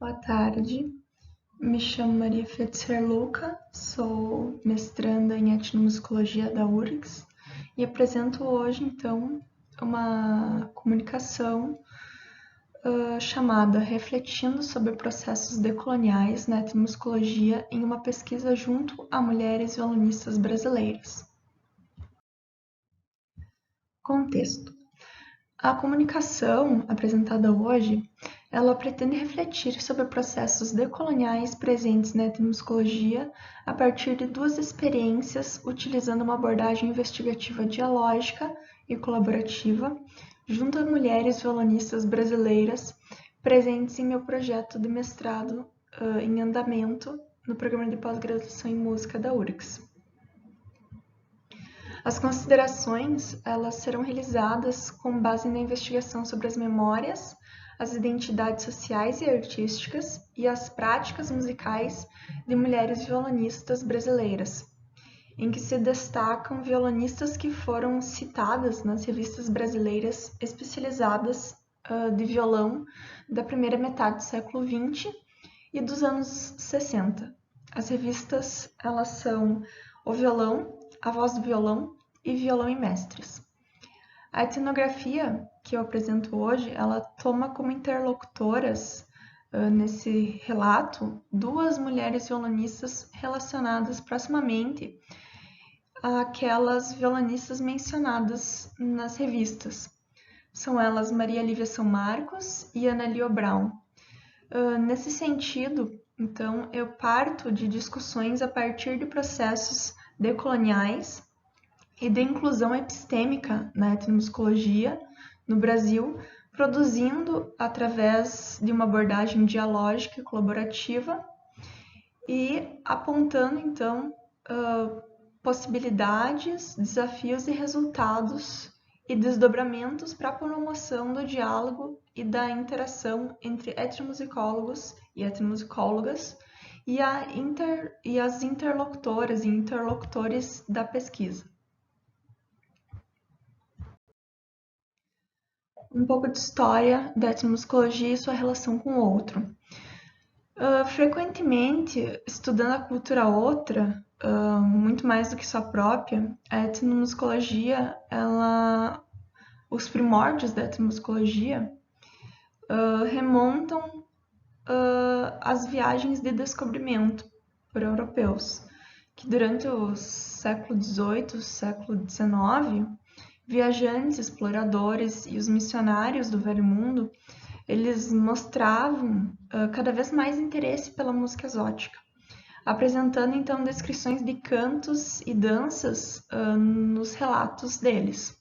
Boa tarde, me chamo Maria Fetzer Luca, sou mestranda em etnomusicologia da URGS e apresento hoje, então, uma comunicação chamada Refletindo sobre processos decoloniais na etnomusicologia em uma pesquisa junto a mulheres violonistas brasileiras. Contexto. A comunicação apresentada hoje, ela pretende refletir sobre processos decoloniais presentes na etnomusicologia a partir de duas experiências utilizando uma abordagem investigativa dialógica e colaborativa junto a mulheres violonistas brasileiras presentes em meu projeto de mestrado em andamento no programa de pós-graduação em música da URGS. As considerações, elas serão realizadas com base na investigação sobre as memórias, as identidades sociais e artísticas e as práticas musicais de mulheres violonistas brasileiras, em que se destacam violonistas que foram citadas nas revistas brasileiras especializadas de violão da primeira metade do século XX e dos anos 60. As revistas, elas são O Violão, A Voz do Violão e Violão e Mestres. A etnografia que eu apresento hoje, ela toma como interlocutoras nesse relato duas mulheres violonistas relacionadas proximamente àquelas violonistas mencionadas nas revistas. São elas Maria Lívia São Marcos e Ana Lio Brown. Nesse sentido, então, eu parto de discussões a partir de processos decoloniais e de inclusão epistêmica na etnomusicologia no Brasil, produzindo através de uma abordagem dialógica e colaborativa e apontando, então, possibilidades, desafios e resultados e desdobramentos para a promoção do diálogo e da interação entre etnomusicólogos e etnomusicólogas e as interlocutoras e interlocutores da pesquisa. Um pouco de história da etnomusicologia e sua relação com o outro. Frequentemente, estudando a cultura outra, muito mais do que sua própria, a etnomusicologia, os primórdios da etnomusicologia remontam às viagens de descobrimento por europeus, que durante o século XVIII, século XIX, viajantes, exploradores e os missionários do Velho Mundo, eles mostravam cada vez mais interesse pela música exótica, apresentando então descrições de cantos e danças nos relatos deles.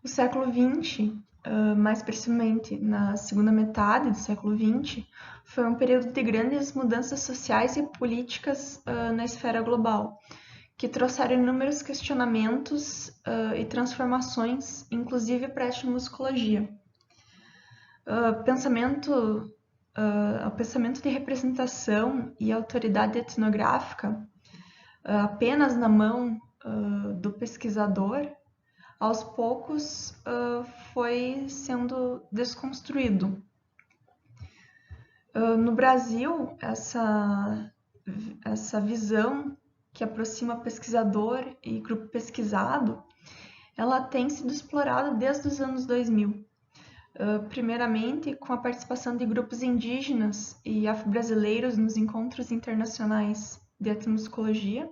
O século XX, mais precisamente na segunda metade do século XX, foi um período de grandes mudanças sociais e políticas na esfera global, que trouxeram inúmeros questionamentos e transformações, inclusive para a etnomusicologia. O pensamento de representação e autoridade etnográfica apenas na mão do pesquisador, aos poucos foi sendo desconstruído. No Brasil, essa visão que aproxima pesquisador e grupo pesquisado, ela tem sido explorada desde os anos 2000. Primeiramente, com a participação de grupos indígenas e afro-brasileiros nos encontros internacionais de etnomusicologia,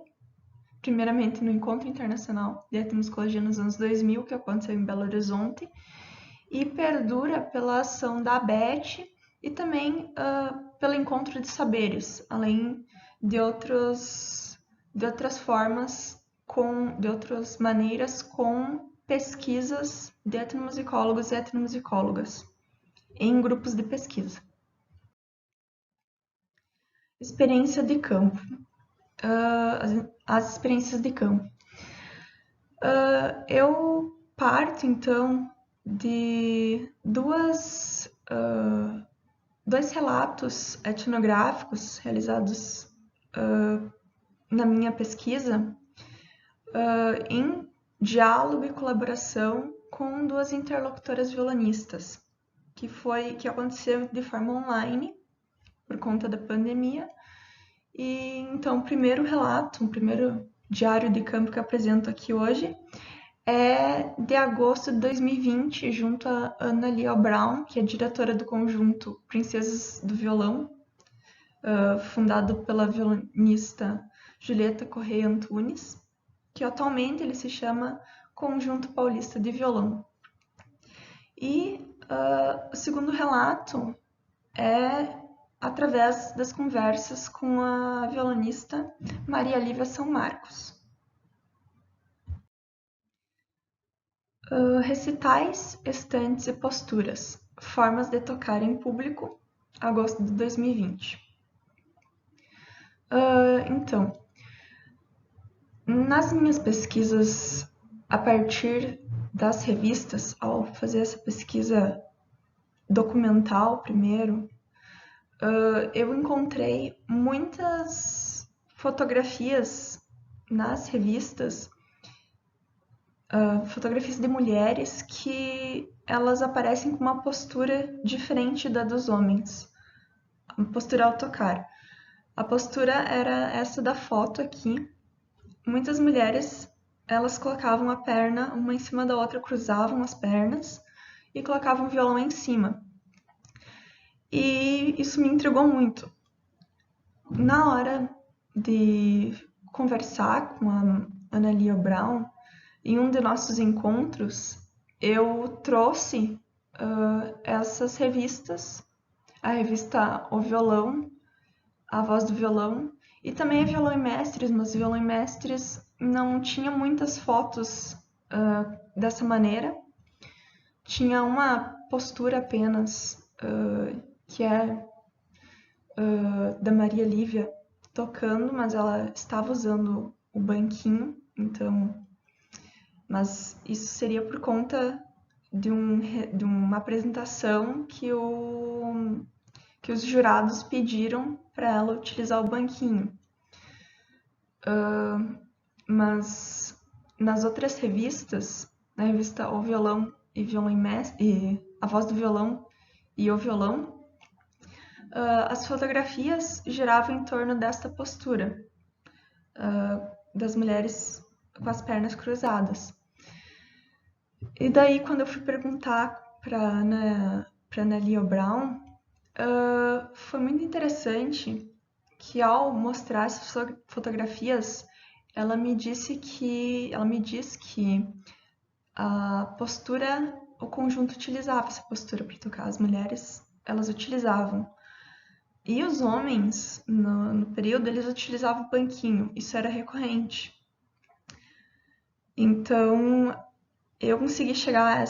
primeiramente no Encontro Internacional de Etnomusicologia nos anos 2000, que aconteceu em Belo Horizonte, e perdura pela ação da ABET e também pelo Encontro de Saberes, além de outras formas, de outras maneiras, com pesquisas de etnomusicólogos e etnomusicólogas em grupos de pesquisa. Experiência de campo. As experiências de campo. Eu parto, então, de dois relatos etnográficos realizados na minha pesquisa em diálogo e colaboração com duas interlocutoras violonistas, que aconteceu de forma online conta da pandemia. E então, o primeiro relato, o primeiro diário de campo que eu apresento aqui hoje é de agosto de 2020, junto a Ana Lia Brown, que é diretora do conjunto Princesas do Violão, fundado pela violonista Julieta Correia Antunes, que atualmente ele se chama Conjunto Paulista de Violão. E o segundo relato é através das conversas com a violonista Maria Lívia São Marcos. Recitais, estantes e posturas. Formas de tocar em público, agosto de 2020. Então, nas minhas pesquisas, a partir das revistas, ao fazer essa pesquisa documental primeiro, eu encontrei muitas fotografias nas revistas, fotografias de mulheres que elas aparecem com uma postura diferente da dos homens, uma postura ao tocar. A postura era essa da foto aqui. Muitas mulheres, elas colocavam a perna uma em cima da outra, cruzavam as pernas e colocavam o violão em cima. E isso me intrigou muito. Na hora de conversar com a Ana Lia Brown, em um de nossos encontros, eu trouxe essas revistas, a revista O Violão, A Voz do Violão, e também a Violão e Mestres, mas Violão e Mestres não tinha muitas fotos dessa maneira. Tinha uma postura apenas, que é da Maria Lívia tocando, mas ela estava usando o banquinho, então... Mas isso seria por conta de uma apresentação que os jurados pediram para ela utilizar o banquinho. Mas nas outras revistas, na revista O Violão e Violão e A Voz do Violão e O Violão, as fotografias giravam em torno desta postura, das mulheres com as pernas cruzadas. E daí, quando eu fui perguntar para Ana Lia Brown, foi muito interessante que ao mostrar essas fotografias, ela me diz que a postura, o conjunto utilizava essa postura para tocar. As mulheres, elas utilizavam. E os homens, no período, eles utilizavam o banquinho. Isso era recorrente. Então, eu consegui chegar a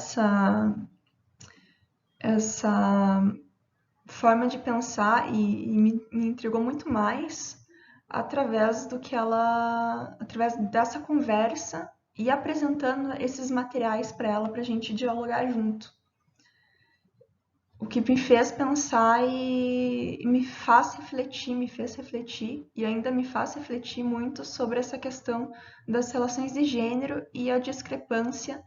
essa forma de pensar e me intrigou muito mais através dessa conversa e apresentando esses materiais para ela, para a gente dialogar junto. O que me fez pensar e me fez refletir e ainda me faz refletir muito sobre essa questão das relações de gênero e a discrepância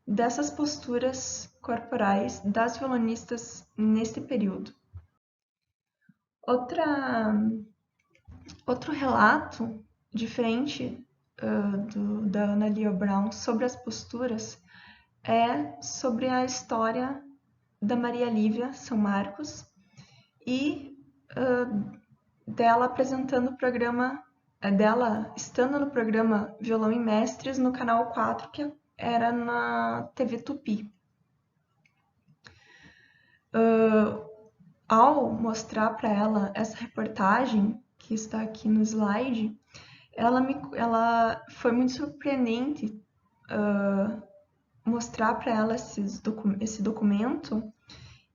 dessas posturas corporais das violonistas nesse período. Outro relato diferente da Ana Lia Brown sobre as posturas é sobre a história da Maria Lívia São Marcos e dela apresentando o programa, dela estando no programa Violão e Mestres no canal 4, que era na TV Tupi. Ao mostrar para ela essa reportagem que está aqui no slide, ela foi muito surpreendente mostrar para ela esse documento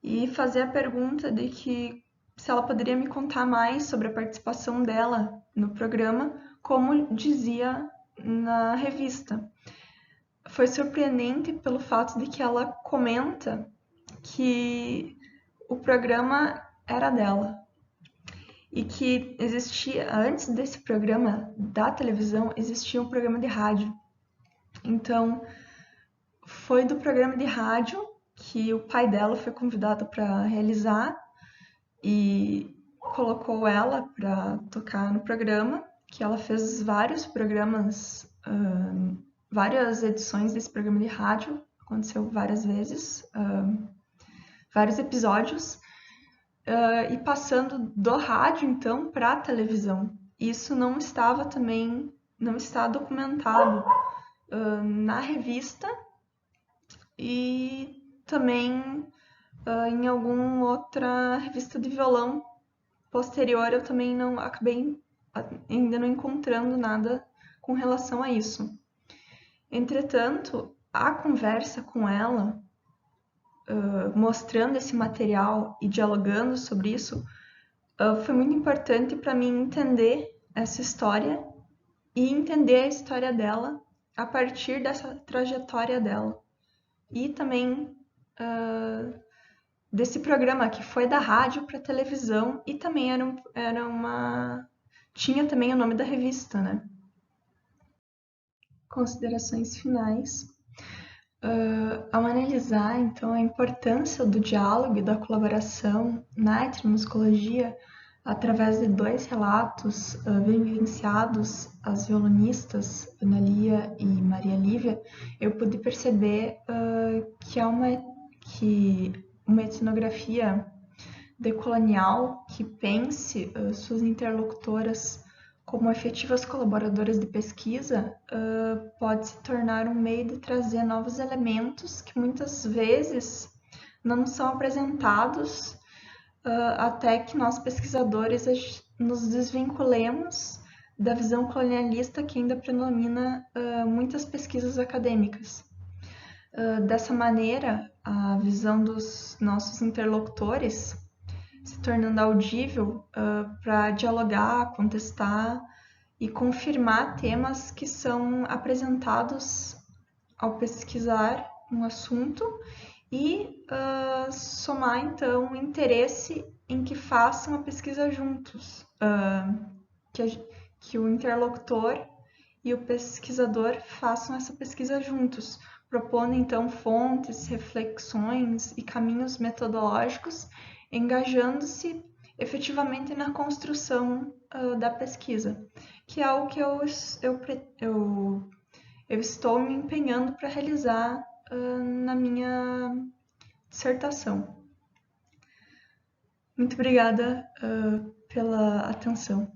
e fazer a pergunta de que se ela poderia me contar mais sobre a participação dela no programa, como dizia na revista. Foi surpreendente pelo fato de que ela comenta que o programa era dela e que existia, antes desse programa da televisão, existia um programa de rádio. Então, foi do programa de rádio que o pai dela foi convidado para realizar e colocou ela para tocar no programa, que ela fez vários programas, várias edições desse programa de rádio, aconteceu várias vezes, vários episódios, e passando do rádio, então, para a televisão. Isso não está documentado na revista e também em alguma outra revista de violão posterior eu também não acabei ainda não encontrando nada com relação a isso. Entretanto, a conversa com ela, mostrando esse material e dialogando sobre isso, foi muito importante para mim entender essa história e entender a história dela a partir dessa trajetória dela. E também desse programa que foi da rádio para televisão e também tinha também o nome da revista, né? Considerações finais. Ao analisar, então, a importância do diálogo e da colaboração na etnomusicologia, através de 2 relatos vivenciados, as violonistas Ana Lia e Maria Lívia, eu pude perceber que uma etnografia decolonial que pense suas interlocutoras como efetivas colaboradoras de pesquisa pode se tornar um meio de trazer novos elementos que muitas vezes não são apresentados até que nós pesquisadores nos desvinculemos da visão colonialista que ainda predomina muitas pesquisas acadêmicas. Dessa maneira, a visão dos nossos interlocutores se tornando audível para dialogar, contestar e confirmar temas que são apresentados ao pesquisar um assunto e somar então o interesse em que façam a pesquisa juntos, que o interlocutor e o pesquisador façam essa pesquisa juntos, propondo então fontes, reflexões e caminhos metodológicos, engajando-se efetivamente na construção da pesquisa, que é algo que eu estou me empenhando para realizar na minha dissertação. Muito obrigada pela atenção.